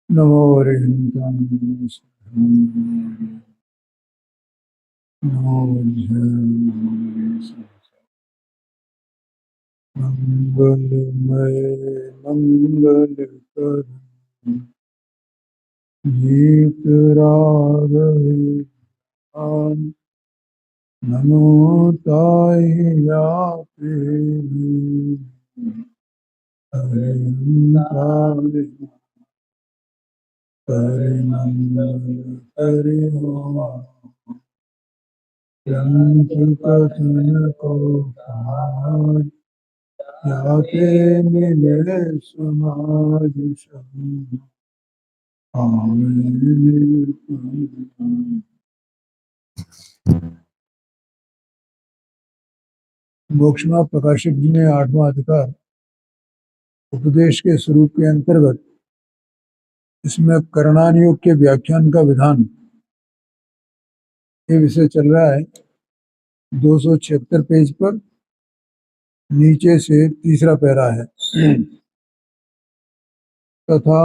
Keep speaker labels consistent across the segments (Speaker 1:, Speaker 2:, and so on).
Speaker 1: नमो अरिहन्ताय नमो बुद्धाय मंगलमय मंगलकर गीतरागविहान नमो ताहि याते हरिहन्ताय परिमंगल परिमो यन्ति कथन को पावन याते मिले समाज संग आमें। मोक्षमा प्रकाशक जी ने आठवां अधिकार उपदेश के स्वरूप के अंतर्गत इसमें करणान योग के व्याख्यान का विधान ये विषय चल रहा है 276 पेज पर, नीचे से तीसरा पैरा है। तथा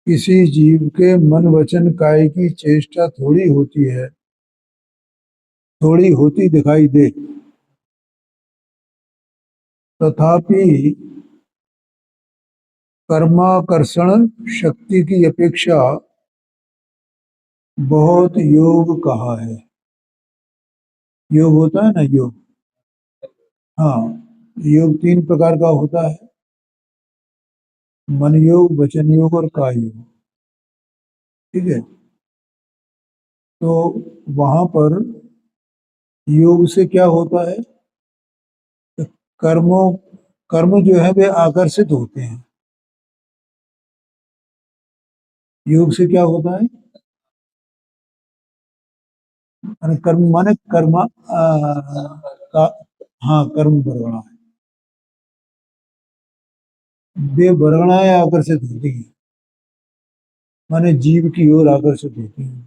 Speaker 1: किसी जीव के मन वचन काय की चेष्टा थोड़ी होती दिखाई दे, तथापि कर्माकर्षण शक्ति की अपेक्षा बहुत योग कहा है। योग होता है ना, योग। हाँ, योग 3 प्रकार का होता है, मन योग, वचन योग और काय योग। ठीक है, तो वहां पर योग से क्या होता है, कर्मों कर्म जो है वे आकर्षित होते हैं। योग से क्या होता है, कर्म माने कर्मा का, हाँ, कर्म वर्गणा है, वे वर्गणाएं आकर्षित होती हैं, माने जीव की ओर आकर्षित होती हैं।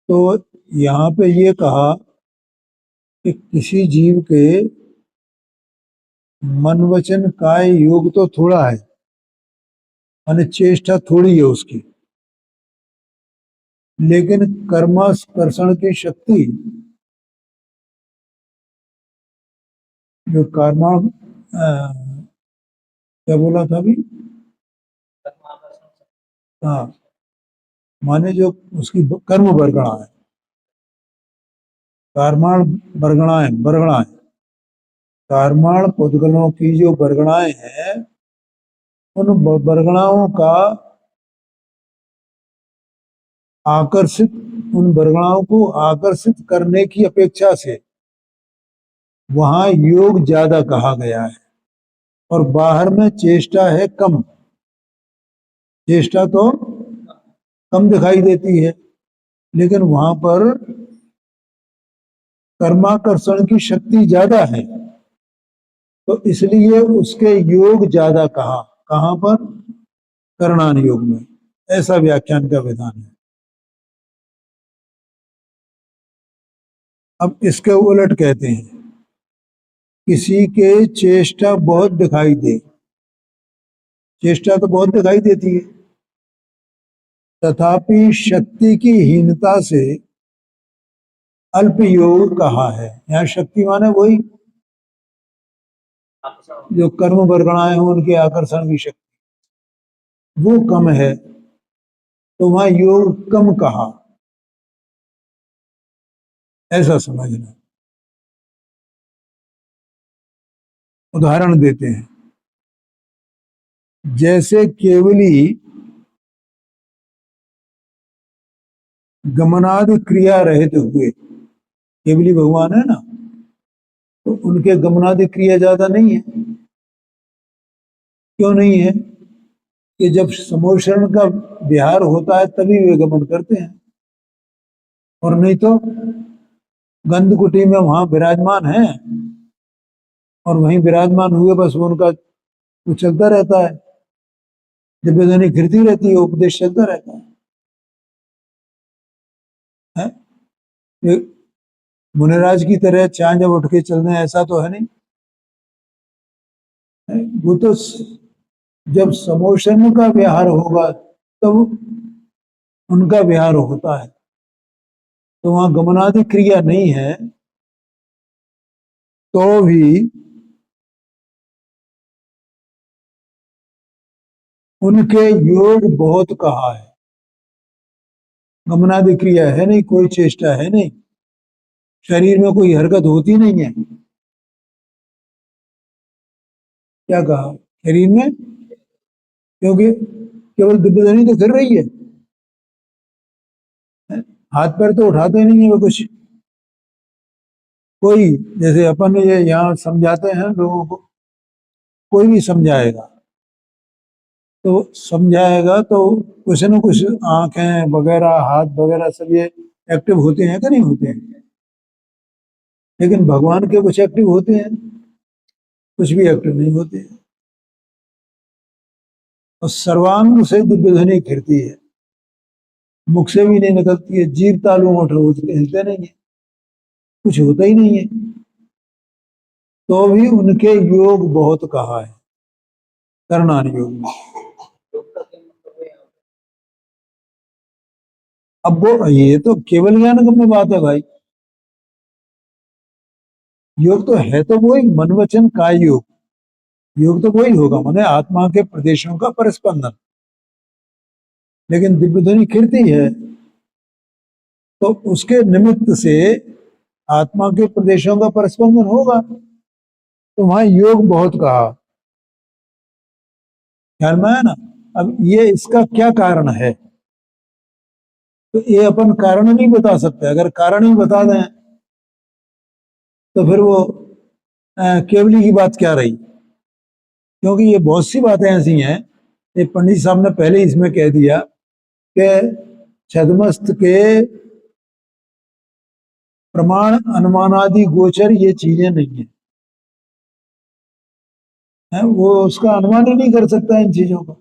Speaker 1: तो यहाँ पे ये कहा कि किसी जीव के मन वचन काय योग तो थोड़ा है, माने चेष्टा थोड़ी है उसकी, लेकिन कर्माकर्षण की शक्ति, जो कर्मा क्या बोला था अभी, हाँ, माने जो उसकी कर्म वर्गणा है, कर्माण वर्गणाएं कर्माण पुद्गलों की जो वर्गणाएं हैं, उन वर्गणाओं का आकर्षित उन वर्गणाओं को आकर्षित करने की अपेक्षा से वहां योग ज्यादा कहा गया है, और बाहर में चेष्टा है कम। चेष्टा तो कम दिखाई देती है, लेकिन वहां पर कर्माकर्षण की शक्ति ज्यादा है, तो इसलिए उसके योग ज्यादा कहा। कहां पर, करणान योग में। ऐसा व्याख्यान का विधान है। अब इसके उलट कहते हैं, किसी के चेष्टा बहुत दिखाई दे, चेष्टा तो बहुत दिखाई देती है, तथापि शक्ति की हीनता से अल्प योग कहा है। यहाँ शक्ति माने वही जो कर्म वर्गणाएं हैं, उनके आकर्षण की शक्ति वो कम है, तो वहां योग कम कहा, ऐसा समझना। उदाहरण देते हैं, जैसे केवली गमनादि क्रिया रहित हुए, केवली भगवान है ना, तो उनके गमनादि क्रिया ज्यादा नहीं है। क्यों नहीं है, कि जब समोषण का विहार होता है तभी वे गमन करते हैं, और नहीं तो गंधकुटी में वहां विराजमान है, और वहीं विराजमान हुए, बस वो उनका वो चलता रहता है, दिव्यध्वनि गिरती रहती है, उपदेश चलता रहता है? ये मुनिराज की तरह चांद जब उठ के चलने, ऐसा तो है नहीं। वो तो जब समोशन का विहार होगा तब उनका विहार होता है, तो वहां गमनादि क्रिया नहीं है तो भी उनके योग बहुत कहा है। गमनादि क्रिया है नहीं, कोई चेष्टा है नहीं, शरीर में कोई हरकत होती नहीं है। क्या कहा? शरीर में, क्योंकि केवल दिव्यधनी तो फिर रही है, हाथ पैर तो उठाते नहीं है वो कुछ। कोई जैसे अपन ये यहाँ समझाते हैं लोगों को, कोई भी समझाएगा तो समझाएगा तो कुछ न कुछ आंखें वगैरह हाथ वगैरह सब ये एक्टिव होते हैं कि नहीं होते हैं? लेकिन भगवान के कुछ एक्टिव होते हैं, कुछ भी एक्टिव नहीं होते हैं। और सर्वांग से दिव्य ध्वनि फिरती है, मुख से भी नहीं निकलती है, जीभ तालू होठ हिलते नहीं है, कुछ होता ही नहीं है, तो भी उनके योग बहुत कहा है करणान योग में। अब वो ये तो केवल ज्ञान गम्य बात है भाई। योग तो है तो वही मन वचन काय योग, योग तो वही होगा, माने आत्मा के प्रदेशों का परस्पंदन। लेकिन दिव्य ध्वनि खिरती है तो उसके निमित्त से आत्मा के प्रदेशों का परस्पंदन होगा, तो वहां योग बहुत कहा। ख्याल में है ना? अब ये इसका क्या कारण है, तो ये अपन कारण नहीं बता सकते। अगर कारण ही बता दें तो फिर वो केवली की बात क्या रही? क्योंकि ये बहुत सी बातें ऐसी हैं, ये पंडित साहब ने पहले इसमें कह दिया कि छदमस्त के प्रमाण अनुमानादि गोचर ये चीजें नहीं है, वो उसका अनुमान ही नहीं कर सकता इन चीजों का।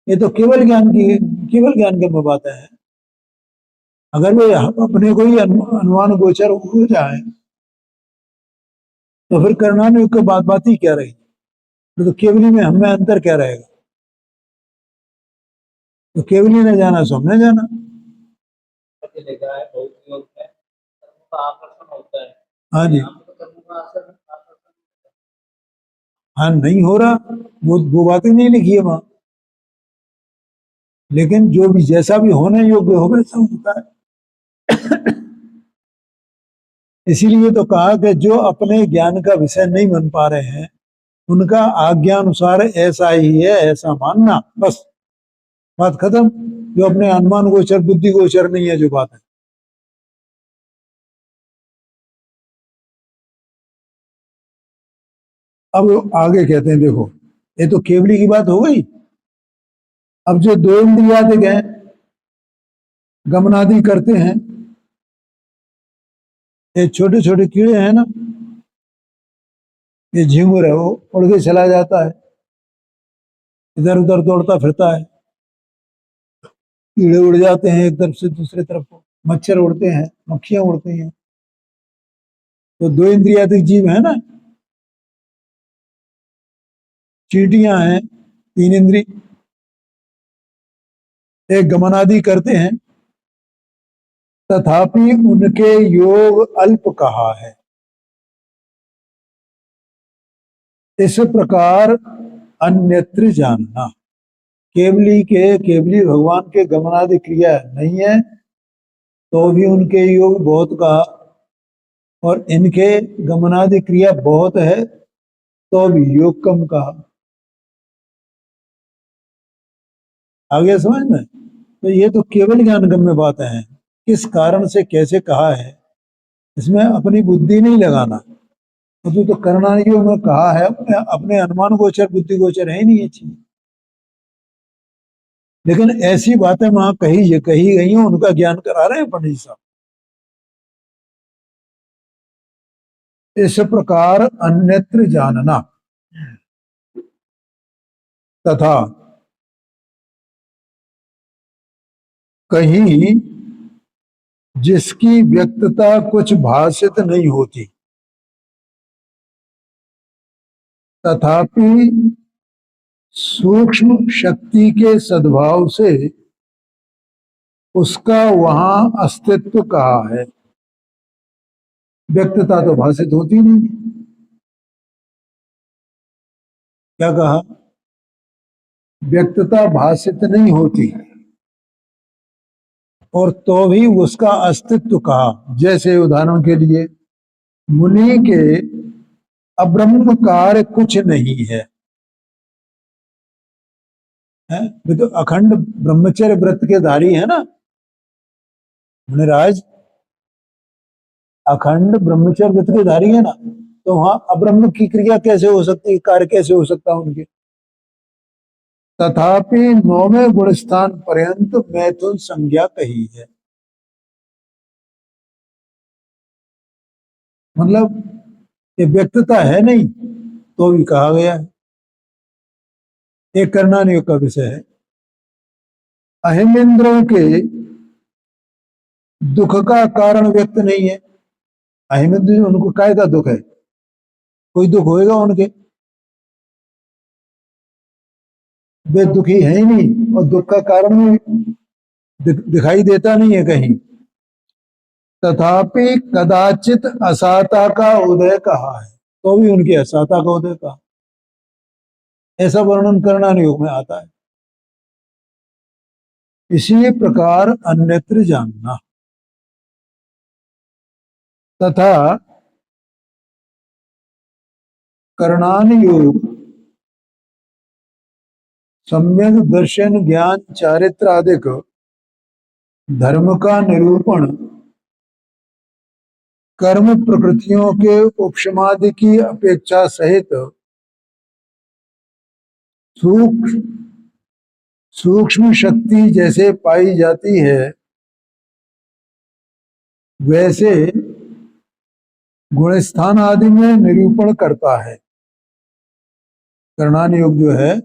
Speaker 1: ये तो केवल ज्ञान की, केवल ज्ञान के बातें हैं। अगर वो अपने को ही अनुमान गोचर हो जाए तो फिर करणान युग की बात ही क्या रही? तो केवली में हमें अंतर क्या रहेगा? तो केवली ने जाना सो हमने जाना। हाँ जी। हाँ, नहीं हो रहा, वो बातें नहीं लिखी है वहां। लेकिन जो भी जैसा भी होने योग्य हो वैसा होता है। इसीलिए तो कहा कि जो अपने ज्ञान का विषय नहीं बन पा रहे हैं उनका आज्ञानुसार ऐसा ही है ऐसा मानना, बस बात खत्म। जो अपने अनुमान गोचर बुद्धि गोचर नहीं है जो बात है। अब आगे कहते हैं, देखो ये तो केवली की बात हो गई। अब जो दो इंद्रियादिक हैं, गमनादि करते हैं, ये छोटे छोटे कीड़े हैं ना, ये झिंगुर है, वो उड़ के चला जाता है, इधर उधर दौड़ता फिरता है। कीड़े उड़ जाते हैं एक तरफ से दूसरे तरफ को, मच्छर उड़ते हैं, मक्खियां उड़ती हैं। तो दो इंद्रियादिक जीव है ना, चींटियां हैं, तीन इंद्री, एक गमनादि करते हैं, तथापि उनके योग अल्प कहा है। इस प्रकार अन्यत्र जानना, केवली भगवान के गमनादि क्रिया नहीं है तो भी उनके योग बहुत कहा, और इनके गमनादि क्रिया बहुत है तो भी योग कम कहा। आगे समझ में? तो ये तो केवल ज्ञान गम्य बातें हैं, किस कारण से कैसे कहा है इसमें अपनी बुद्धि नहीं लगाना। तो करणानियों में कहा है, अपने अनुमान गोचर बुद्धि गोचर है ही नहीं ये चीज। लेकिन ऐसी बातें वहां कही गई हैं, उनका ज्ञान करा रहे हैं पंडित साहब। इस प्रकार अन्यत्र जानना तथा कहीं जिसकी व्यक्तता कुछ भाषित नहीं होती, तथापि सूक्ष्म शक्ति के सद्भाव से उसका वहां अस्तित्व कहा है। व्यक्तता तो भाषित होती नहीं। क्या कहा? व्यक्तता भाषित नहीं होती और तो भी उसका अस्तित्व कहा। जैसे उदाहरण के लिए मुनि के अब्रह्म कार्य कुछ नहीं है, वे तो अखंड ब्रह्मचर्य व्रत के धारी है ना मुनिराज, अखंड ब्रह्मचर्य व्रत के धारी है ना, तो वहां अब्रह्म की क्रिया कैसे हो सकती है, कार्य कैसे हो सकता है उनके? तथापि नौवें गुण स्थान पर्यंत मैथुन संज्ञा कही है। मतलब ये व्यक्तता है नहीं तो भी कहा गया है। एक कर्णानियोग का विषय है। अहिमेंद्रों के दुख का कारण व्यक्त नहीं है। अहिमेंद्र उनको काय का दुख है? कोई दुख होएगा उनके? वे दुखी है ही नहीं और दुख का कारण भी दिखाई देता नहीं है कहीं। तथापि कदाचित असाता का उदय कहा है, तो भी उनकी असाता का उदय कहा, ऐसा वर्णन कर्णानुयोग में आता है। इसी प्रकार अन्यत्र जानना तथा कर्णानुयोग सम्यक दर्शन ज्ञान चारित्र आदिक धर्म का निरूपण कर्म प्रकृतियों के उपशमादि की अपेक्षा सहित सूक्ष्म सूक्ष्म शक्ति जैसे पाई जाती है वैसे गुणस्थान आदि में निरूपण करता है। कर्णानुयोग जो है,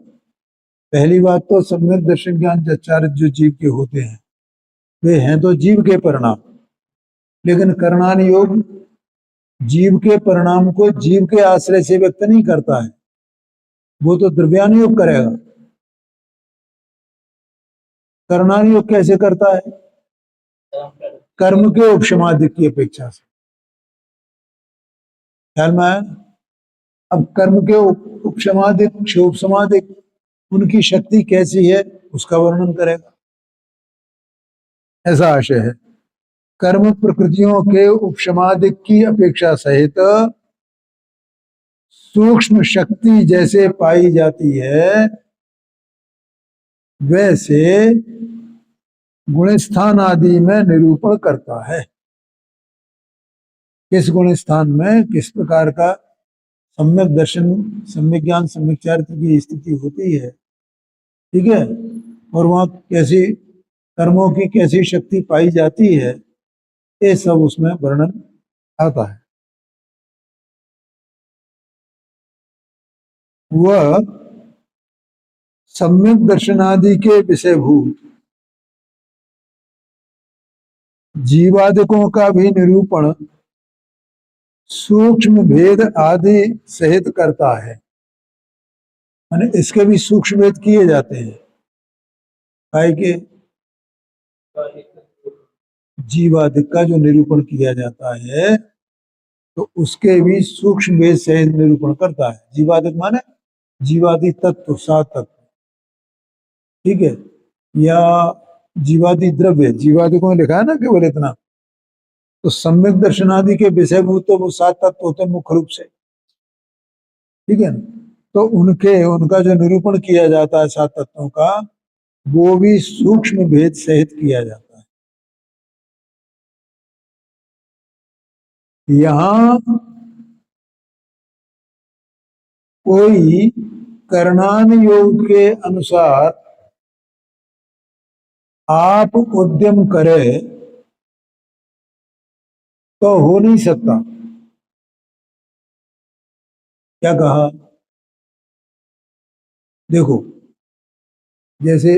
Speaker 1: पहली बात तो सम्यक दर्शन ज्ञान चारित्र जो जीव के होते हैं वे हैं तो जीव के परिणाम, लेकिन कर्णानुयोग जीव के परिणाम को जीव के आश्रय से व्यक्त नहीं करता है, वो तो द्रव्यानुयोग करेगा। कर्णानुयोग कैसे करता है? कर्म के उपशमादि की अपेक्षा से। ख्याल में आया? अब कर्म के उपशमादिक क्षोभसमादिक उनकी शक्ति कैसी है उसका वर्णन करेगा, ऐसा आशय है। कर्म प्रकृतियों के उपशमादिक की अपेक्षा सहित सूक्ष्म शक्ति जैसे पाई जाती है वैसे गुणस्थान आदि में निरूपण करता है। किस गुण स्थान में किस प्रकार का सम्यक दर्शन, सम्यक ज्ञान, सम्यक चारित्र की स्थिति होती है, ठीक है, और वहां कैसी कर्मों की कैसी शक्ति पाई जाती है, ये सब उसमें वर्णन आता है। वह सम्यक दर्शनादि के विषयभूत जीवादिकों का भी निरूपण सूक्ष्म भेद आदि सहित करता है। माने इसके भी सूक्ष्म भेद किए जाते हैं। काय के? जीवादिक का जो निरूपण किया जाता है तो उसके भी सूक्ष्म भेद सहित निरूपण करता है। जीवादिक माने जीवादि तत्व, सात तत्व, ठीक है, या जीवादि द्रव्य, जीवादिकों में लिखा है ना केवल इतना, तो सम्यक दर्शनादि के विषयभूत तो वो सात तत्व होते हैं मुख्य रूप से, ठीक है। तो उनका जो निरूपण किया जाता है सात तत्वों का, वो भी सूक्ष्म भेद सहित किया जाता है। यहां कोई कर्णानुयोग के अनुसार आप उद्यम करे तो हो नहीं सकता। क्या कहा? देखो, जैसे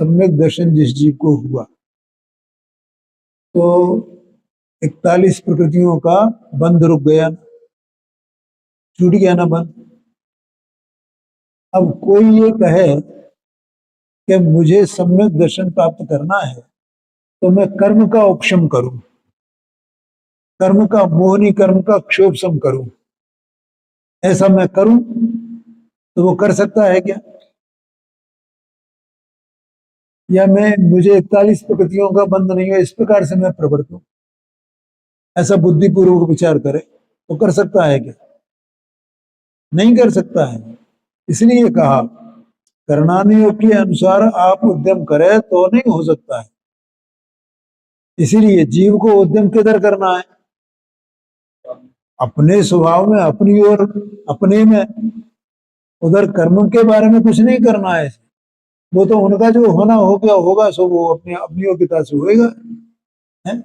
Speaker 1: सम्यक दर्शन जिस जीव को हुआ तो 41 प्रकृतियों का बंध रुक गया, छूट गया ना बंद। अब कोई ये कहे कि मुझे सम्यक दर्शन प्राप्त करना है तो मैं कर्म का उपशम करूं, कर्म का मोहनी कर्म का क्षोभ सम करूं, ऐसा मैं करूं, तो वो कर सकता है क्या? या मैं मुझे 41 प्रकृतियों का बंध नहीं है, इस प्रकार से मैं प्रवृत्त हूं, ऐसा बुद्धिपूर्वक विचार करे तो कर सकता है क्या? नहीं कर सकता है। इसलिए कहा करणानियोग के अनुसार आप उद्यम करें तो नहीं हो सकता है। इसीलिए जीव को उद्यम किधर करना है? अपने स्वभाव में, अपनी ओर, अपने में। उधर कर्म के बारे में कुछ नहीं करना है। वो तो उनका जो होना हो गया होगा, सो वो अपनी अपनी योग्यता से होएगा। है?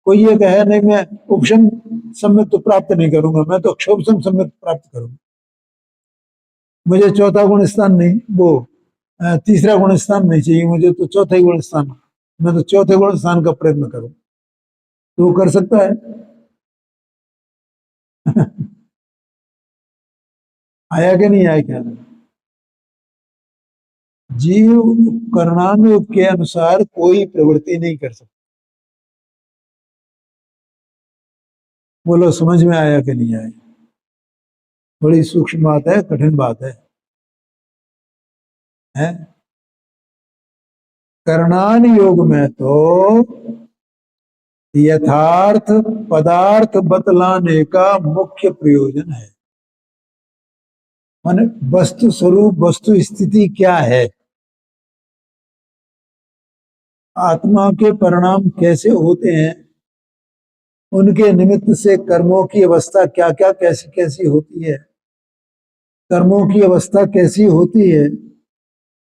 Speaker 1: कोई ये कहे नहीं मैं उपशम सम्यक तो प्राप्त नहीं करूंगा, मैं तो क्षोभ सम्यक प्राप्त करूंगा, मुझे चौथा गुण स्थान नहीं, वो तीसरा गुण स्थान नहीं चाहिए, मुझे तो चौथा ही गुण स्थान, मैं तो चौथे गुण स्थान का प्रयत्न करूं, तो वो कर सकता है? आया कि नहीं आया क्या? जीव कर्णानुयोग के अनुसार कोई प्रवृत्ति नहीं कर सकता। बोलो समझ में आया कि नहीं आया? बड़ी सूक्ष्म बात है, कठिन बात है? कर्णान योग में तो यथार्थ पदार्थ बतलाने का मुख्य प्रयोजन है। माने वस्तु स्वरूप, वस्तु स्थिति क्या है, आत्मा के परिणाम कैसे होते हैं, उनके निमित्त से कर्मों की अवस्था क्या क्या कैसी कैसी होती है, कर्मों की अवस्था कैसी होती है,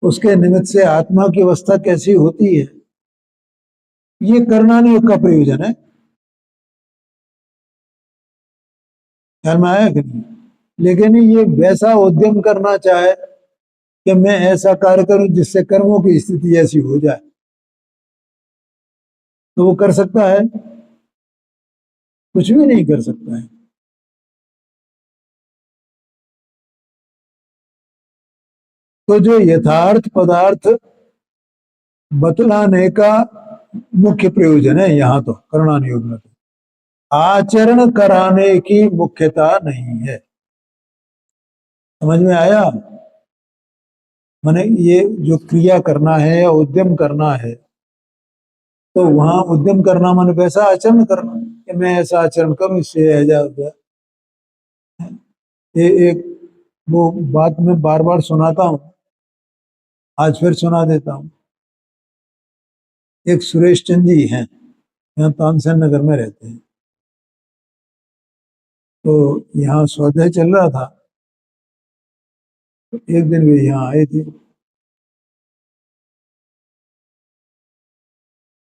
Speaker 1: उसके निमित्त से आत्मा की अवस्था कैसी होती है, ये कर्णानुयोग का प्रयोजन है। ख्याल में आया कि नहीं? लेकिन ये वैसा उद्यम करना चाहे कि मैं ऐसा कार्य करूं जिससे कर्मों की स्थिति ऐसी हो जाए, तो वो कर सकता है? कुछ भी नहीं कर सकता है। तो जो यथार्थ पदार्थ बतलाने का मुख्य प्रयोजन है यहाँ तो कर्णानुयोग में, तो आचरण कराने की मुख्यता नहीं है। समझ में आया? माने ये जो क्रिया करना है या उद्यम करना है, तो वहां उद्यम करना माने वैसा आचरण करना कि मैं ऐसा आचरण करूं इससे ऐसा हो जाए। ये एक वो बात मैं बार बार सुनाता हूँ, आज फिर सुना देता हूँ। एक सुरेश चंद जी हैं, यहाँ तानसेन नगर में रहते हैं। तो यहाँ स्वाध्याय चल रहा था, तो एक दिन वे यहाँ आए थे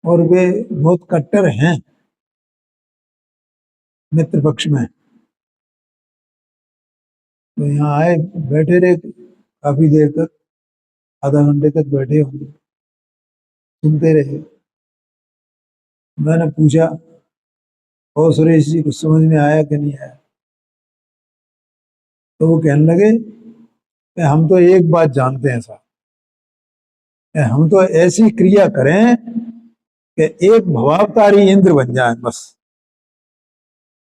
Speaker 1: और वे बहुत कट्टर हैं मित्र पक्ष में। तो यहाँ आए, बैठे रहे काफी देर तक, आधा घंटे तक बैठे होंगे, सुनते रहे। मैंने पूछा और सुरेश जी कुछ समझ में आया कि नहीं आया? तो वो कहने लगे कि हम तो एक बात जानते हैं साहब, हम तो ऐसी क्रिया करें कि एक भवावतारी इंद्र बन जाए, बस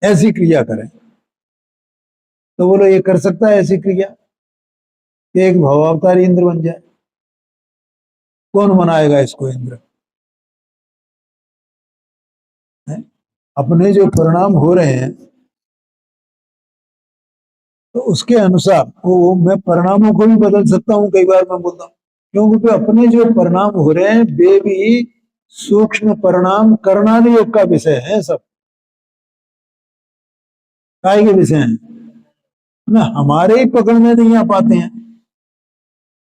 Speaker 1: ऐसी क्रिया करें। तो बोलो ये कर सकता है ऐसी क्रिया कि एक भवावतारी इंद्र बन जाए? कौन बनाएगा इसको इंद्र? है? अपने जो परिणाम हो रहे हैं तो उसके अनुसार वो मैं परिणामों को भी बदल सकता हूँ, कई बार मैं बोलता हूँ, क्योंकि अपने जो परिणाम हो रहे हैं वे भी सूक्ष्म परिणाम कर्णानुयोग का विषय है, सब काय के विषय हैं ना, हमारे ही पकड़ में नहीं आ पाते हैं।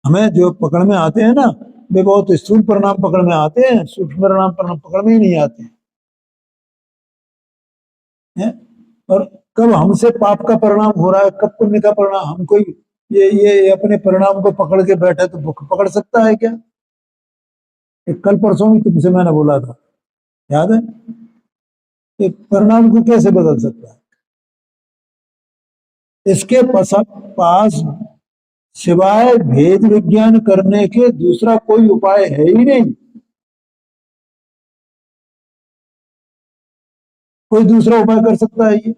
Speaker 1: हमें जो पकड़ में आते हैं ना, वे बहुत स्थूल परिणाम पकड़ में आते हैं, सूक्ष्म परिणाम पकड़ में ही नहीं आते हैं। और कब हमसे पाप का परिणाम हो रहा है, कब पुण्य का परिणाम, हमको ये अपने परिणाम को पकड़ के बैठे तो पकड़ सकता है क्या? कल परसों भी तुमसे मैंने बोला था, याद है? कि परिणाम को कैसे बदल सकता है? इसके पास सिवाय भेद विज्ञान करने के दूसरा कोई उपाय है ही नहीं। कोई दूसरा उपाय कर सकता है ये?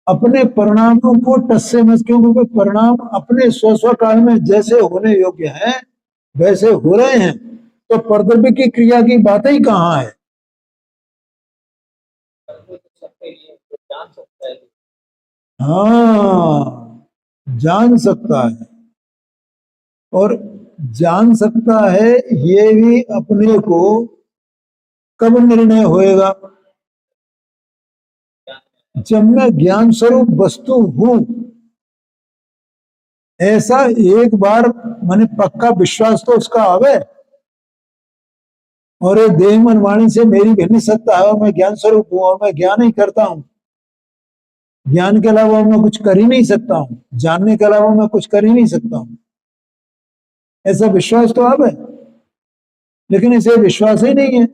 Speaker 1: अपने परिणामों को टस से मस, क्योंकि परिणाम अपने स्व काल में जैसे होने योग्य हैं वैसे हो रहे हैं, तो परद्रव्य की क्रिया की बात ही कहाँ है? हाँ, जान सकता है, और जान सकता है ये भी अपने को कब निर्णय होएगा? जब मैं ज्ञान स्वरूप वस्तु हूं, ऐसा एक बार मैंने पक्का विश्वास तो उसका आवे, और ये देह मन वाणी से मेरी भिन्न सत्ता है और मैं ज्ञान स्वरूप हूं और मैं ज्ञान ही करता हूं, ज्ञान के अलावा मैं कुछ कर ही नहीं सकता हूं, जानने के अलावा मैं कुछ कर ही नहीं सकता हूं, ऐसा विश्वास तो आवे। लेकिन इसे विश्वास ही नहीं है।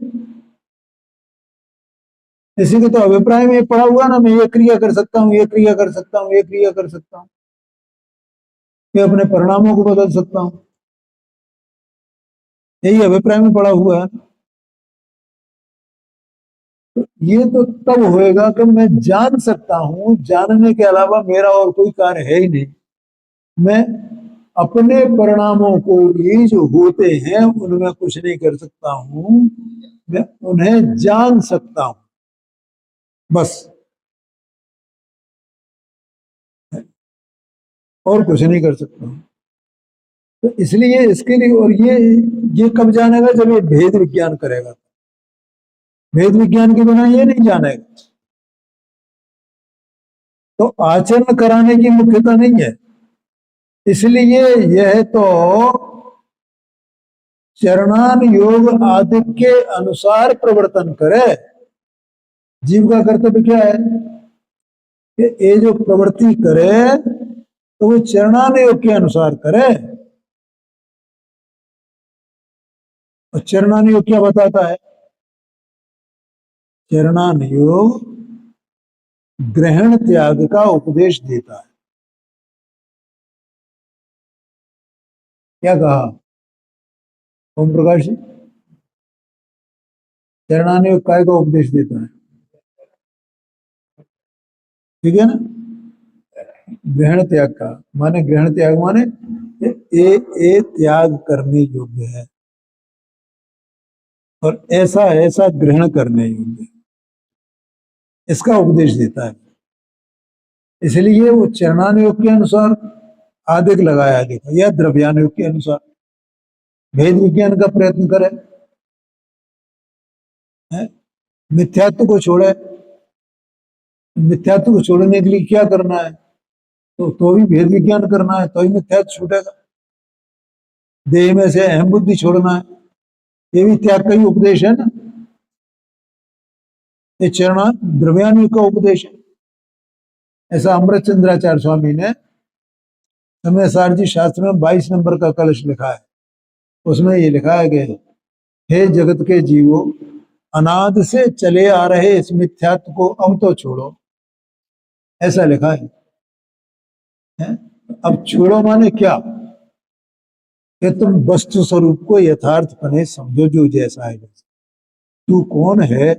Speaker 1: इसी के तो अभिप्राय में पड़ा हुआ ना, मैं ये क्रिया कर सकता हूँ, ये क्रिया कर सकता हूँ, ये क्रिया कर सकता हूँ, मैं अपने परिणामों को बदल सकता हूँ, यही अभिप्राय में पड़ा हुआ है। तो ये तो तब होएगा कि मैं जान सकता हूं, जानने के अलावा मेरा और कोई कार्य है ही नहीं। मैं अपने परिणामों को भी जो होते हैं उनमें कुछ नहीं कर सकता हूं, मैं उन्हें जान सकता हूं, बस, और कुछ नहीं कर सकता हूं। तो इसलिए इसके लिए, और ये कब जानेगा? जब ये भेद विज्ञान करेगा। भेद विज्ञान के बिना ये नहीं जानेगा। तो आचरण कराने की मुख्यता नहीं है, इसलिए यह तो चरणान योग आदि के अनुसार प्रवर्तन करे। जीव का कर्तव्य क्या है कि ये जो प्रवृत्ति करे तो वो चरणान योग के अनुसार करे। और चरणान योग क्या बताता है? चरणान योग ग्रहण त्याग का उपदेश देता है। क्या कहा ओम प्रकाश जी? चरणान योग काय का उपदेश देता है? ठीक है ना? ग्रहण त्याग का माने, ग्रहण त्याग माने ए त्याग करने योग्य है और ऐसा ऐसा ग्रहण करने योग्य है, इसका उपदेश देता है। इसलिए वो चरणान योग के अनुसार आदिक लगाया, देखो, या द्रव्यान योग के अनुसार भेद विज्ञान का प्रयत्न करे, मिथ्यात्व को छोड़े। मिथ्यात्व को छोड़ने के लिए क्या करना है? तो भी भेद विज्ञान करना है, तो ही मिथ्यात्व छूटेगा। देह में से अहम बुद्धि छोड़ना है, ये भी त्याग का ही उपदेश है ना। ये चरण द्रव्यान योग का उपदेश है। ऐसा अमृत चंद्राचार्य स्वामी ने समय सारजी शास्त्र में 22 नंबर का कलश लिखा है, उसमें ये लिखा है कि हे जगत के जीवो, अनाद से चले आ रहे इस मिथ्यात्व को अब तो छोड़ो, ऐसा लिखा है? अब छोड़ो माने क्या? कि तुम वस्तु स्वरूप को यथार्थ पने समझो, जो जैसा है वैसा। तू कौन है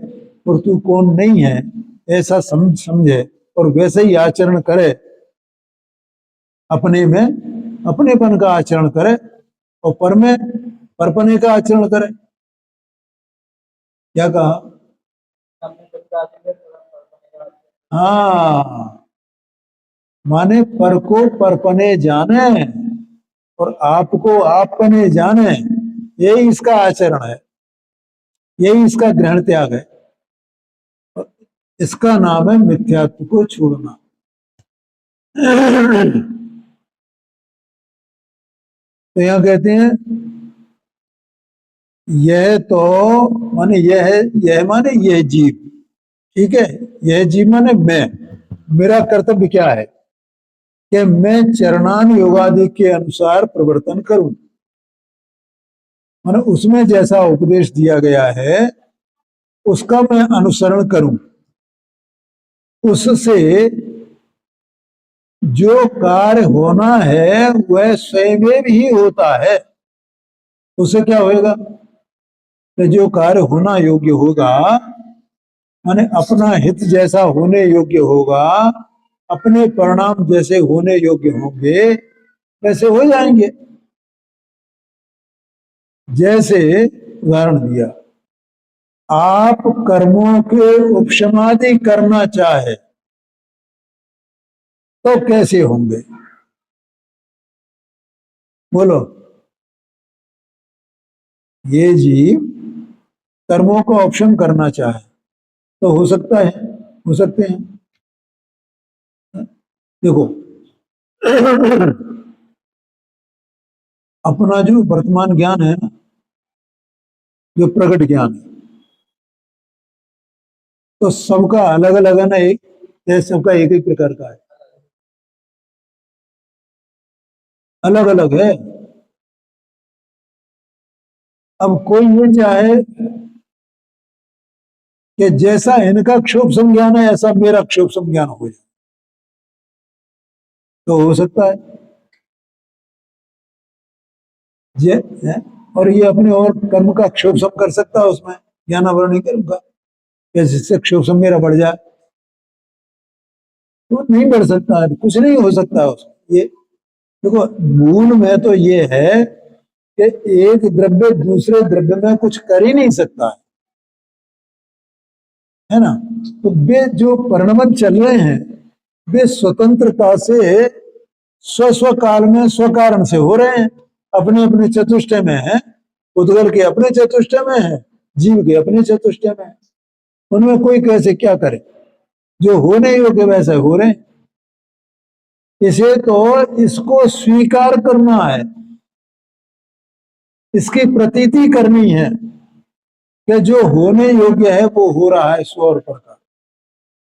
Speaker 1: और तू कौन नहीं है, ऐसा समझे और वैसे ही आचरण करे, अपने में अपनेपन का आचरण करे और पर में परपने का आचरण करे। क्या कहा? हाँ, माने पर को परपने जाने और आपको आपपने जाने, यही इसका आचरण है, यही इसका ग्रहण त्याग है। इसका नाम है मिथ्यात्व को छोड़ना। तो यहां कहते हैं यह तो माने यह माने यह जीव, ठीक है, यह जीव माने मैं, मेरा कर्तव्य क्या है कि मैं चरणान योगादि के अनुसार प्रवर्तन करूं, माने उसमें जैसा उपदेश दिया गया है उसका मैं अनुसरण करूं, उससे जो कार्य होना है वह स्वयं ही होता है। उससे क्या होएगा कि जो कार्य होना योग्य होगा, माने अपना हित जैसा होने योग्य होगा, अपने परिणाम जैसे होने योग्य होंगे, वैसे हो जाएंगे। जैसे उदाहरण दिया, आप कर्मों के उपशमादि करना चाहे तो कैसे होंगे? बोलो। ये जीव कर्मों को उपशम करना चाहे तो हो सकता है, हो सकते हैं। देखो, अपना जो वर्तमान ज्ञान है ना, जो प्रकट ज्ञान है, तो सबका अलग अलग है ना, एक सबका एक एक प्रकार का है, अलग अलग है। अब कोई ये चाहे कि जैसा इनका क्षोभ संज्ञान है ऐसा मेरा क्षोभ संज्ञान हो जाए, तो हो सकता है। जे है? और ये अपने और कर्म का क्षोभ सम कर सकता है, उसमें ज्ञानावरण नहीं करूंगा कि जिससे क्षोभ सम मेरा बढ़ जाए, तो नहीं बढ़ सकता है, कुछ नहीं हो सकता है उसमें। ये देखो, मूल में तो ये है कि एक द्रव्य दूसरे द्रव्य में कुछ कर ही नहीं सकता है ना। तो वे जो परिणमन चल रहे हैं, वे स्वतंत्रता से स्व स्व काल में स्व कारण से हो रहे हैं, अपने अपने चतुष्टय में है। उद्गल के अपने चतुष्टय में है, जीव के अपने चतुष्टय में है। उनमें कोई कैसे क्या करे, जो होने योग्य वैसे हो रहे हैं। इसे तो इसको स्वीकार करना है, इसकी प्रतीति करनी है कि जो होने योग्य है वो हो रहा है स्व और पर का,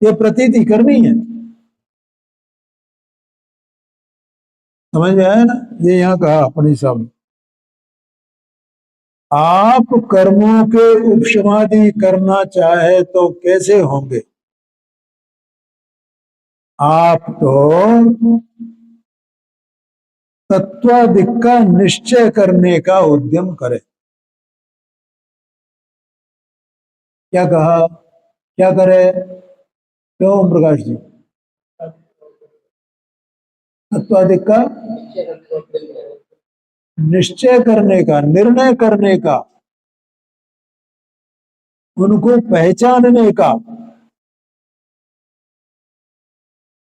Speaker 1: ये प्रतीति करनी है। समझ में आया ना? ये यहाँ कहा अपनी शब्द, आप कर्मों के उपशमादि करना चाहे तो कैसे होंगे? आप तो तत्वाधिक का निश्चय करने का उद्यम करें। क्या कहा? क्या करे? क्यों प्रकाश जी? तत्वाधिक का निश्चय करने का, निर्णय करने का, उनको पहचानने का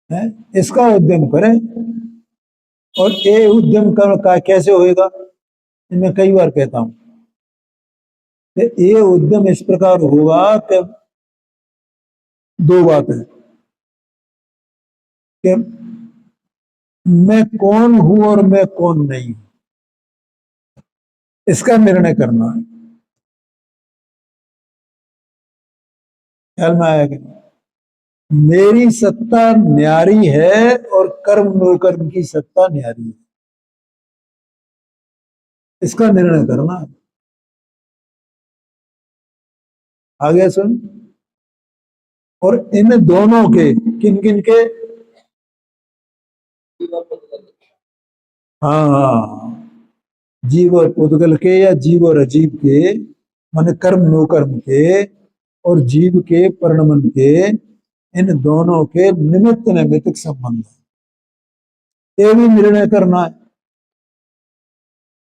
Speaker 1: है, इसका उद्यम करें। और ये उद्यम का कैसे होएगा? मैं कई बार कहता हूं, ये उद्यम इस प्रकार होगा कि दो बातें, कि मैं कौन हूं और मैं कौन नहीं हूं, इसका निर्णय करना है। ख्याल में आया कि मेरी सत्ता न्यारी है और कर्म नो कर्म की सत्ता न्यारी है, इसका निर्णय करना है। आगे सुन। और इन दोनों के, किन किन के? हाँ हाँ, जीव और पुद्गल के या जीव और अजीव के, माने कर्म नो कर्म के और जीव के परिणमन के, इन दोनों के निमित्त नैमित्तिक संबंध है, ये भी निर्णय करना है।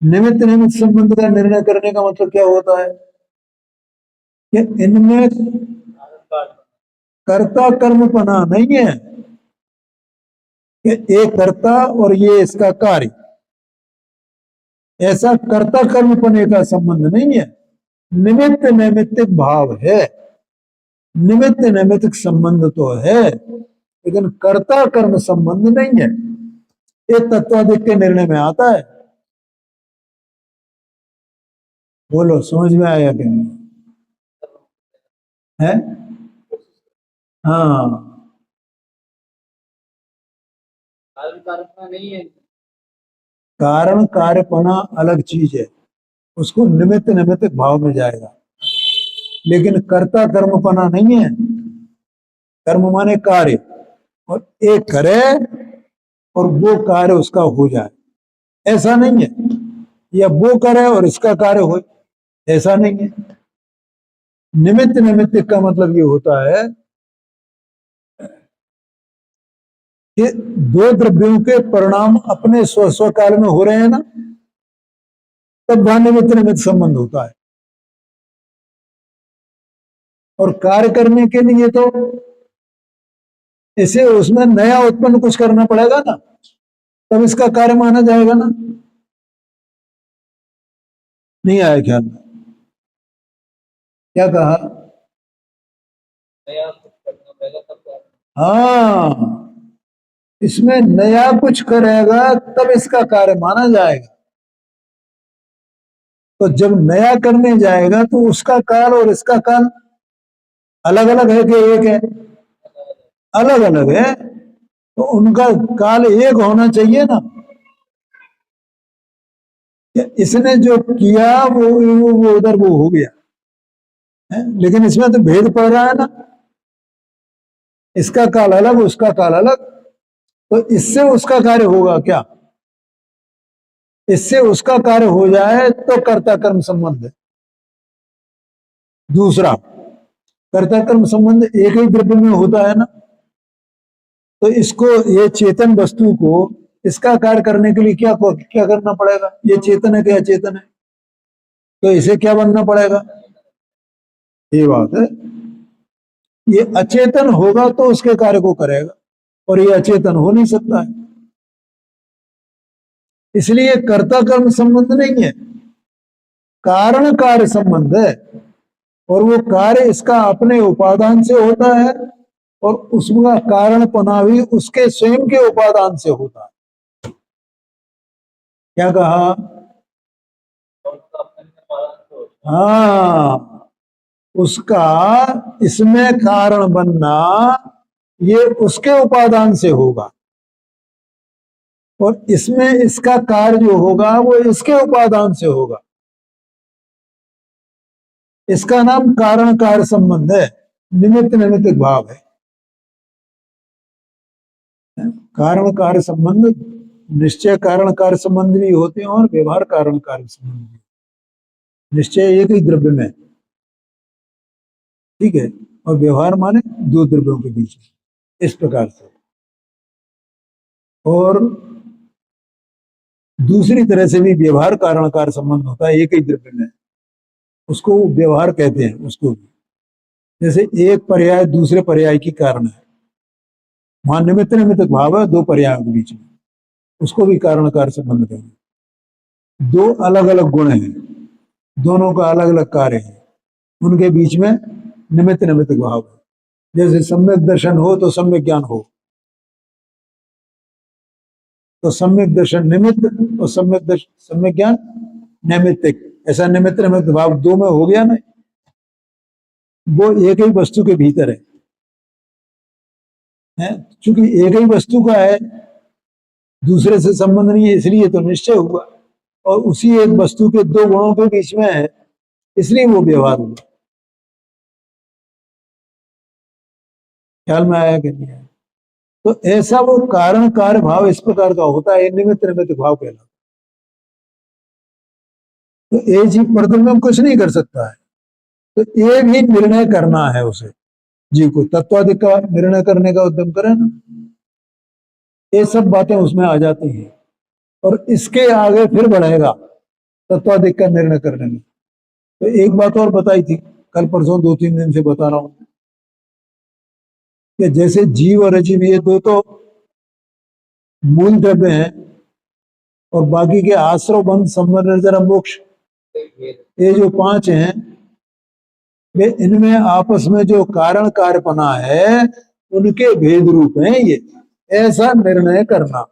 Speaker 1: निमित्त निमित्त संबंध का निर्णय करने का मतलब क्या होता है कि इनमें कर्ता कर्मपना नहीं है, कि एक कर्ता और ये इसका कार्य, ऐसा कर्ता कर्मपने का संबंध नहीं है। निमित्त नैमित्तिक भाव है, निमित्त नैमित्तिक संबंध तो है, लेकिन कर्ता कर्म संबंध नहीं है। ये तत्वाधिक के निर्णय में आता है। बोलो, समझ में आया कि नहीं? है? हाँ, कारण कार्यपना अलग चीज है, उसको निमित्त नैमित्तिक भाव में जाएगा, लेकिन कर्ता कर्मपना नहीं है। कर्म माने कार्य, और एक करे और वो कार्य उसका हो जाए, ऐसा नहीं है। या वो करे और इसका कार्य हो, ऐसा नहीं है। निमित्त निमित्त का मतलब ये होता है कि दो द्रव्यों के परिणाम अपने स्व स्व काल में हो रहे हैं ना, तब वहां निमित्त निमित्त संबंध होता है। और कार्य करने के लिए तो इसे उसमें नया उत्पन्न कुछ करना पड़ेगा ना, तब इसका कार्य माना जाएगा ना। नहीं आया ख्याल में? क्या कहा? हाँ, इसमें नया कुछ करेगा तब इसका कार्य माना जाएगा। तो जब नया करने जाएगा तो उसका काल और इसका काल अलग अलग है कि एक है? अलग अलग है। तो उनका काल एक होना चाहिए ना। इसने जो किया वो उधर वो हो गया है, लेकिन इसमें तो भेद पड़ रहा है ना, इसका काल अलग उसका काल अलग। तो इससे उसका कार्य होगा क्या? इससे उसका कार्य हो जाए तो कर्ता कर्म संबंध है। दूसरा, कर्ता कर्म संबंध एक ही द्रव्य में होता है ना, तो इसको, ये चेतन वस्तु को इसका कार्य करने के लिए क्या क्या करना पड़ेगा? ये चेतन है क्या चेतन है, तो इसे क्या बनना पड़ेगा? ये बात है। ये अचेतन होगा तो उसके कार्य को करेगा, और ये अचेतन हो नहीं सकता है, इसलिए कर्ता कर्म संबंध नहीं है, कारण कार्य संबंध है। और वो कार्य इसका अपने उपादान से होता है, और उसका कारणपना भी उसके स्वयं के उपादान से होता है। क्या कहा? हाँ, उसका इसमें कारण बनना ये उसके उपादान से होगा, और इसमें इसका कार्य जो होगा वो इसके उपादान से होगा। इसका नाम कारण कार्य संबंध है, निमित्त निमित्त भाव है। कारण कार्य संबंध, निश्चय कारण कार्य संबंध भी होते हैं और व्यवहार कारण कार्य संबंध भी। निश्चय एक ही द्रव्य में, ठीक है, और व्यवहार माने दो द्रव्यों के बीच में, इस प्रकार से। और दूसरी तरह से भी व्यवहार कारण कार्य संबंध होता है एक ही द्रव्य में, उसको व्यवहार कहते हैं उसको भी। जैसे एक पर्याय दूसरे पर्याय की कारण है, वहां निमित्त निमित्त भाव है दो पर्यायों के बीच में, उसको भी कारण कार्य संबंध कहते हैं। दो अलग अलग गुण हैं, दोनों का अलग अलग कार्य है, उनके बीच में निमित्त निमित्त भाव है। जैसे सम्यक दर्शन हो तो सम्यक ज्ञान हो, तो सम्यक दर्शन निमित्त और सम्यक ज्ञान नैमित्तिक, ऐसा निमित्त निमित्त भाव दो में हो गया ना, वो एक ही वस्तु के भीतर है, क्योंकि एक ही वस्तु का है, दूसरे से संबंध नहीं है, इसलिए तो निश्चय हुआ। और उसी एक वस्तु के दो गुणों के बीच में है, इसलिए वो व्यवहार हुआ। ख्याल में आया कि नहीं आया? तो ऐसा वो कारण कार्य भाव इस प्रकार का होता है, निमित्त निमित्त भाव कहलाता है। तो एक जीव प्रथम में कुछ नहीं कर सकता है, तो ये भी निर्णय करना है उसे, जीव को तत्वाधिक का निर्णय करने का उद्यम करे ना, ये सब बातें उसमें आ जाती हैं। और इसके आगे फिर बढ़ेगा तत्वाधिक का निर्णय करने में। तो एक बात और बताई थी कल परसों, 2-3 दिन से बता रहा हूं कि जैसे जीव और अजीव ये दो तो मूल द्रव्य हैं, और बाकी के आश्रव बंध संबंध निर्जर मोक्ष, ये जो 5 हैं, वे इनमें आपस में जो कारण कार्यपना है उनके भेद रूप हैं ये, ऐसा निर्णय करना।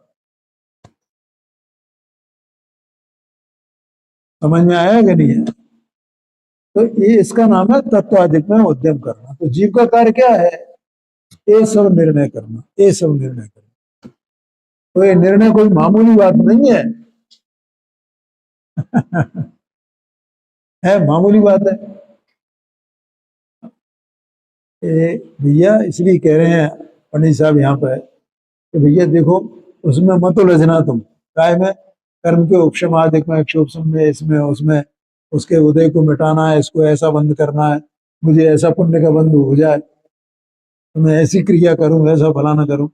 Speaker 1: समझ में आया कि नहीं है? तो ये इसका नाम है तत्वाधिक में उद्यम करना। तो जीव का कार्य क्या है? ये सब निर्णय करना, ये सब निर्णय करना। तो ये निर्णय कोई मामूली बात नहीं है, है मामूली बात है। भैया इसलिए कह रहे हैं पंडित साहब यहाँ पर कि भैया देखो, उसमें मत उलझना तुम। काय में? कर्म के उपशमादिक में, क्षोभसम में, इसमें उसमें, उसके उदय को मिटाना है, इसको ऐसा बंद करना है, मुझे ऐसा पुण्य का बंध हो जाए, तो मैं ऐसी क्रिया करूं, ऐसा फलाना करूं।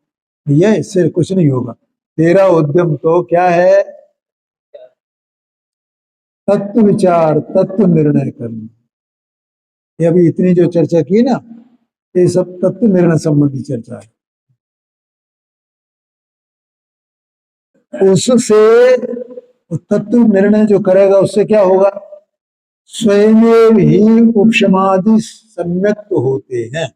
Speaker 1: ये इससे कुछ नहीं होगा। तेरा उद्यम तो क्या है? तत्व विचार, तत्व निर्णय करना। ये अभी इतनी जो चर्चा की ना, ये सब तत्व निर्णय संबंधी चर्चा है। उससे तत्व निर्णय जो करेगा उससे क्या होगा? स्वयं ही उपशमादि सम्यक होते हैं।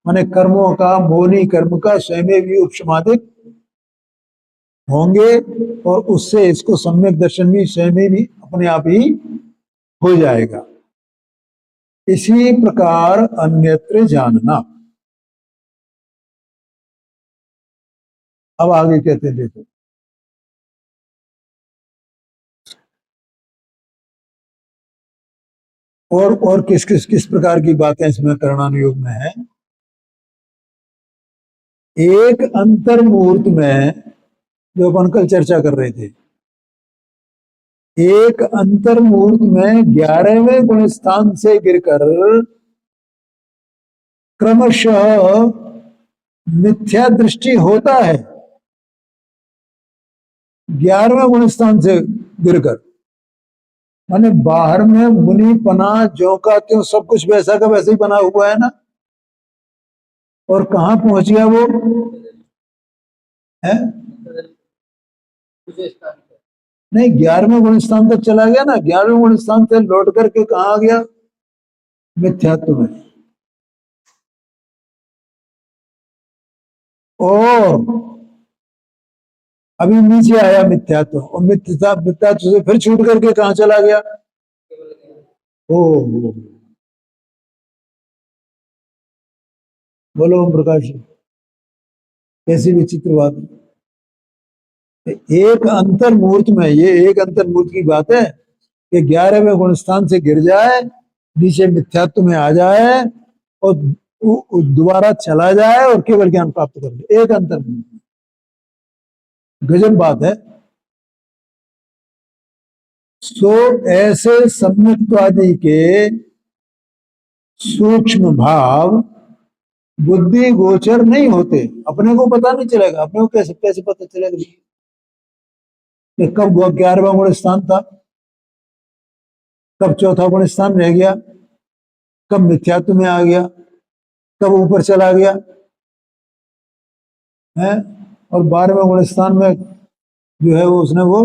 Speaker 1: माने कर्मों का, मौनी कर्म का स्वयं भी उपशमादिक होंगे, और उससे इसको सम्यक दर्शन भी स्वयं भी अपने आप ही हो जाएगा। इसी प्रकार अन्यत्र जानना। अब आगे कहते हैं, देखो और किस प्रकार की बातें इसमें करणानुयोग में है। एक अंतर मुहूर्त में, जो अपन कल चर्चा कर रहे थे, एक अंतर मुहूर्त में 11वें गुण स्थान से गिरकर क्रमशः मिथ्या दृष्टि होता है। 11वें गुण स्थान से गिरकर, माने बाहर में मुनि पना ज्यों का त्यों सब कुछ वैसा का वैसे ही बना हुआ है ना, और कहां पहुंच गया वो है? नहीं, 11वें गुण स्थान तक चला गया ना। 11वें गुण स्थान से लौट करके कहा आ गया? मिथ्यात्व में। और अभी नीचे आया मिथ्यात्व, और मिथ्यात्व से फिर छूट करके कहां चला गया? ओ बोलो ओम प्रकाश जी, कैसी विचित्र बात है। एक अंतर मुहूर्त में, ये एक अंतर मुहूर्त की बात है कि 11वें गुण स्थान से गिर जाए, नीचे मिथ्यात्व में आ जाए, और दोबारा चला जाए और केवल ज्ञान प्राप्त कर ले। एक अंतर मुहूर्त, गजब बात है। सो ऐसे सम्यक्त्वादि के सूक्ष्म भाव बुद्धि गोचर नहीं होते। अपने को पता नहीं चलेगा। अपने को कैसे कैसे पता चलेगा कि कब 11वां गुण स्थान था, कब चौथा गुण स्थान रह गया, कब मिथ्यात्व में आ गया, कब ऊपर चला गया है। और 12वें गुण स्थान में जो है वो उसने वो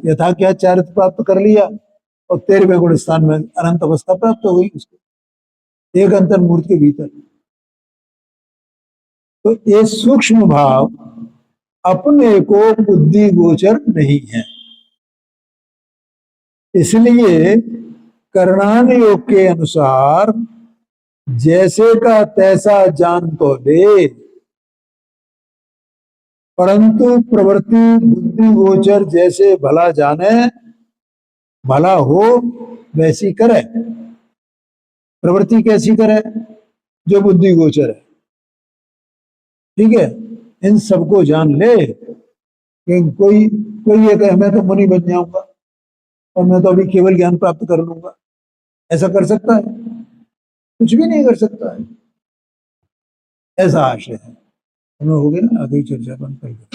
Speaker 1: यथा क्या चारित्र प्राप्त कर लिया, और 13वें गुण स्थान में अनंत अवस्था प्राप्त हो गई उसको, एक अंतर मूर्त के भीतर। तो ये सूक्ष्म भाव अपने को बुद्धि गोचर नहीं है। इसलिए करणान योग के अनुसार जैसे का तैसा जान तो ले, परंतु प्रवृत्ति बुद्धि गोचर जैसे भला जाने, भला हो वैसी करे। प्रवृत्ति कैसी करे? जो बुद्धि गोचर है। ठीक है, इन सबको जान ले कि कोई कोई ये कहे मैं तो मुनि बन जाऊंगा और मैं तो अभी केवल ज्ञान प्राप्त कर लूंगा, ऐसा कर सकता है? कुछ भी नहीं कर सकता है। ऐसा आशय है। हमें हो गया ना, आगे चर्चा बंद कर